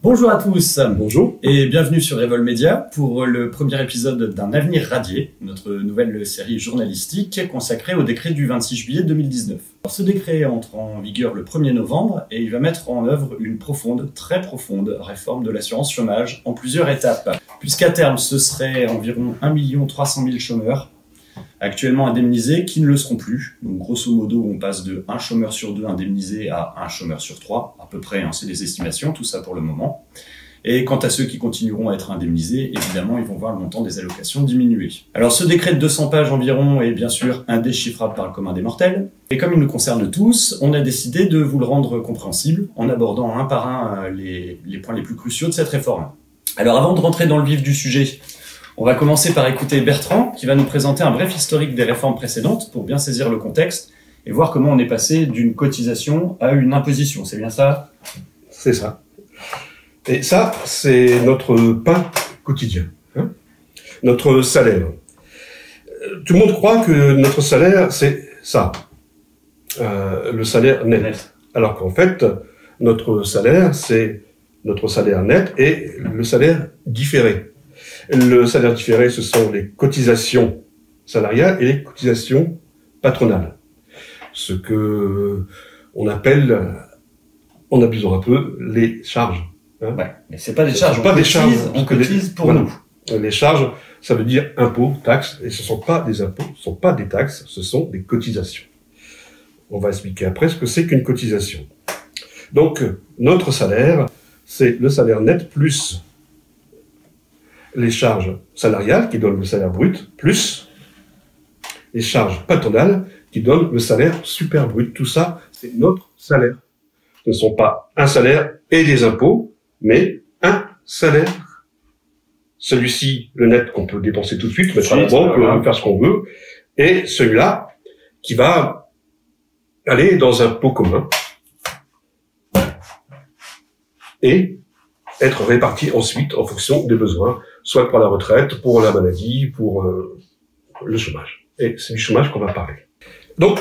Bonjour à tous. Bonjour. Et bienvenue sur Revol Media pour le premier épisode d'Un avenir radié, notre nouvelle série journalistique consacrée au décret du 26 juillet 2019. Alors, ce décret entre en vigueur le 1er novembre et il va mettre en œuvre une profonde, très profonde réforme de l'assurance chômage en plusieurs étapes. Puisqu'à terme, ce serait environ 1 300 000 chômeurs actuellement indemnisés qui ne le seront plus. Donc grosso modo, on passe de 1 chômeur sur 2 indemnisé à 1 chômeur sur 3, à peu près, hein, c'est des estimations, tout ça pour le moment. Et quant à ceux qui continueront à être indemnisés, évidemment, ils vont voir le montant des allocations diminuer. Alors ce décret de 200 pages environ est bien sûr indéchiffrable par le commun des mortels. Et comme il nous concerne tous, on a décidé de vous le rendre compréhensible en abordant un par un les points les plus cruciaux de cette réforme. Alors avant de rentrer dans le vif du sujet, on va commencer par écouter Bertrand, qui va nous présenter un bref historique des réformes précédentes pour bien saisir le contexte et voir comment on est passé d'une cotisation à une imposition. C'est bien ça? C'est ça. Et ça, c'est notre pain quotidien, hein, notre salaire. Tout le monde croit que notre salaire, c'est ça, le salaire net. Alors qu'en fait, notre salaire, c'est notre salaire net et le salaire différé. Le salaire différé, ce sont les cotisations salariales et les cotisations patronales. Ce que on appelle, en abusant un peu, les charges. Hein. Ouais, mais c'est pas des charges. Pas des charges. On cotise pour nous. Les charges, ça veut dire impôts, taxes, et ce sont pas des impôts, ce sont pas des taxes, ce sont des cotisations. On va expliquer après ce que c'est qu'une cotisation. Donc, notre salaire, c'est le salaire net plus les charges salariales qui donnent le salaire brut, plus les charges patronales qui donnent le salaire super brut. Tout ça, c'est notre salaire. Ce ne sont pas un salaire et des impôts, mais un salaire. Celui-ci, le net qu'on peut dépenser tout de suite, mettre à la banque, faire ce qu'on veut, et celui-là qui va aller dans un pot commun et être réparti ensuite en fonction des besoins, soit pour la retraite, pour la maladie, pour le chômage. Et c'est du chômage qu'on va parler. Donc,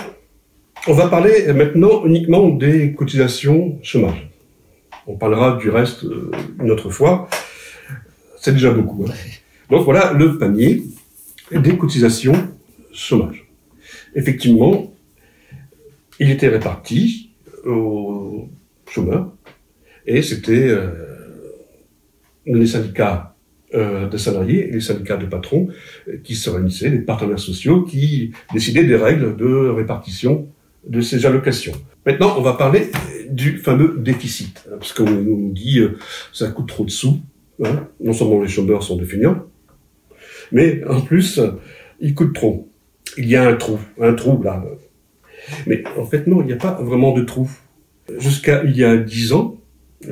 on va parler maintenant uniquement des cotisations chômage. On parlera du reste une autre fois. C'est déjà beaucoup. Hein. Donc voilà le panier des cotisations chômage. Effectivement, il était réparti aux chômeurs et c'était les syndicats de salariés et les syndicats de patrons qui se réunissaient, les partenaires sociaux qui décidaient des règles de répartition de ces allocations. Maintenant, on va parler du fameux déficit, parce qu'on nous dit ça coûte trop de sous. Hein. Non seulement les chômeurs sont des feignants, mais en plus, ils coûtent trop. Il y a un trou là. Mais en fait, non, il n'y a pas vraiment de trou. Jusqu'à il y a 10 ans,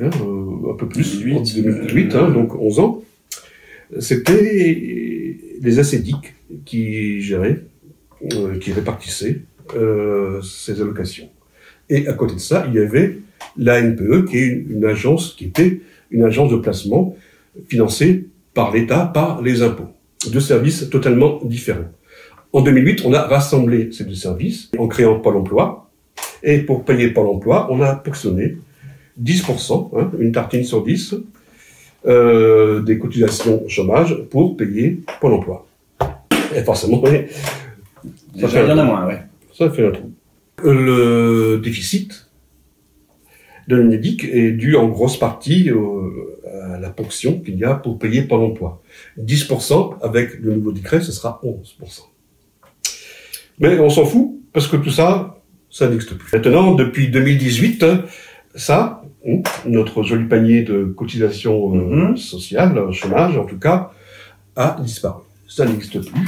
hein, un peu plus, 2008, hein, donc 11 ans, c'était les ACDIC qui géraient, qui répartissaient ces allocations. Et à côté de ça, il y avait l'ANPE, qui est une agence qui était une agence de placement financée par l'État, par les impôts. Deux services totalement différents. En 2008, on a rassemblé ces deux services en créant Pôle emploi. Et pour payer Pôle emploi, on a ponctionné 10%, hein, une tartine sur 10, des cotisations chômage pour payer Pôle emploi. Et forcément, oui, ça fait bien à moins, ouais. Ça fait un trou. Le déficit de l'UNEDIC est dû en grosse partie à la ponction qu'il y a pour payer Pôle emploi. 10%, avec le nouveau décret, ce sera 11%. Mais on s'en fout, parce que tout ça, ça n'existe plus. Maintenant, depuis 2018, ça, notre joli panier de cotisations sociales, chômage en tout cas, a disparu. Ça n'existe plus.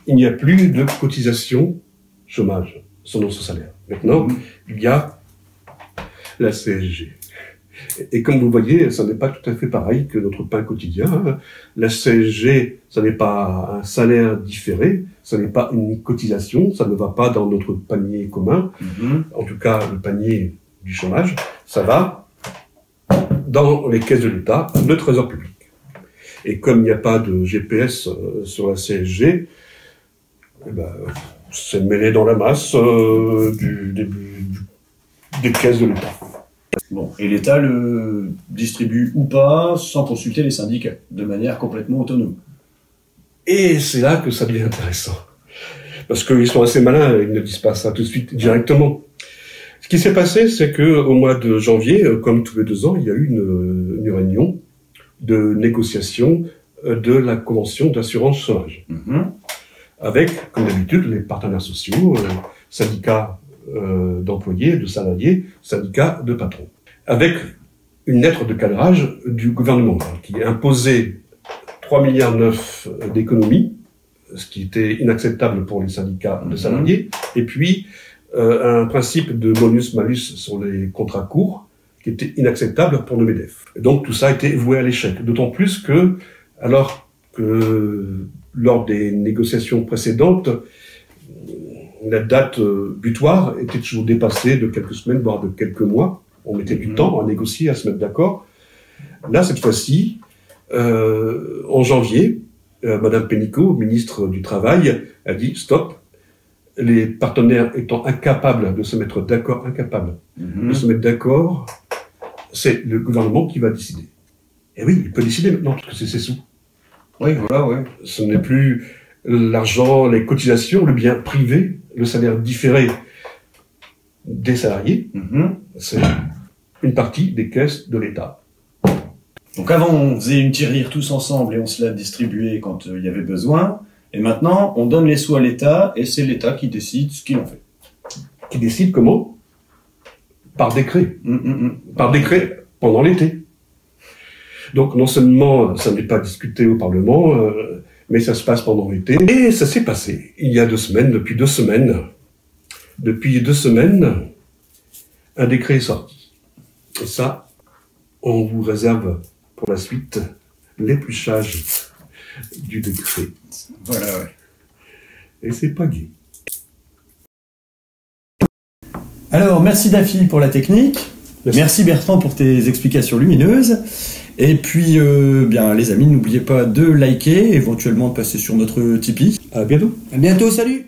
Il n'y a plus de cotisation chômage sur notre salaire. Maintenant, il y a la CSG. Et comme vous voyez, ça n'est pas tout à fait pareil que notre pain quotidien. La CSG, ça n'est pas un salaire différé, ça n'est pas une cotisation, ça ne va pas dans notre panier commun. En tout cas, le panier du chômage, ça va dans les caisses de l'État, le Trésor public. Et comme il n'y a pas de GPS sur la CSG, s'est mêlé dans la masse des caisses de l'État. Bon, et l'État le distribue ou pas sans consulter les syndicats, de manière complètement autonome. Et c'est là que ça devient intéressant. Parce qu'ils sont assez malins, ils ne disent pas ça tout de suite directement. Ce qui s'est passé, c'est que au mois de janvier, comme tous les 2 ans, il y a eu une réunion de négociation de la convention d'assurance chômage. Avec, comme d'habitude, les partenaires sociaux, syndicats d'employés, de salariés, syndicats de patrons. Avec une lettre de cadrage du gouvernement qui imposait 3,9 milliards d'économies, ce qui était inacceptable pour les syndicats de salariés, et puis un principe de bonus-malus sur les contrats courts, qui était inacceptable pour le MEDEF. Et donc tout ça a été voué à l'échec. D'autant plus que, alors que lors des négociations précédentes, la date butoir était toujours dépassée de quelques semaines, voire de quelques mois. On mettait du temps à négocier, à se mettre d'accord. Là, cette fois-ci, en janvier, Madame Pénicaud, ministre du Travail, a dit « Stop ». Les partenaires étant incapables de se mettre d'accord, de se mettre d'accord, c'est le gouvernement qui va décider. Et oui, il peut décider maintenant, parce que c'est ses sous. Oui, voilà, ouais. Ce n'est plus l'argent, les cotisations, le bien privé, le salaire différé des salariés. C'est une partie des caisses de l'État. Donc avant, on faisait une tirelire tous ensemble et on se la distribuait quand il y avait besoin. Et maintenant, on donne les sous à l'État et c'est l'État qui décide ce qu'il en fait. Qui décide comment? Par décret. Par décret pendant l'été. Donc non seulement ça n'est pas discuté au Parlement, mais ça se passe pendant l'été. Et ça s'est passé il y a 2 semaines, depuis 2 semaines. Depuis 2 semaines, un décret est sorti. Et ça, on vous réserve pour la suite l'épluchage du décret. Voilà, ouais. Et c'est pas gai. Alors, merci Daffy pour la technique. Merci Bertrand pour tes explications lumineuses. Et puis, bien, les amis, n'oubliez pas de liker, éventuellement de passer sur notre Tipeee. À bientôt. À bientôt, salut!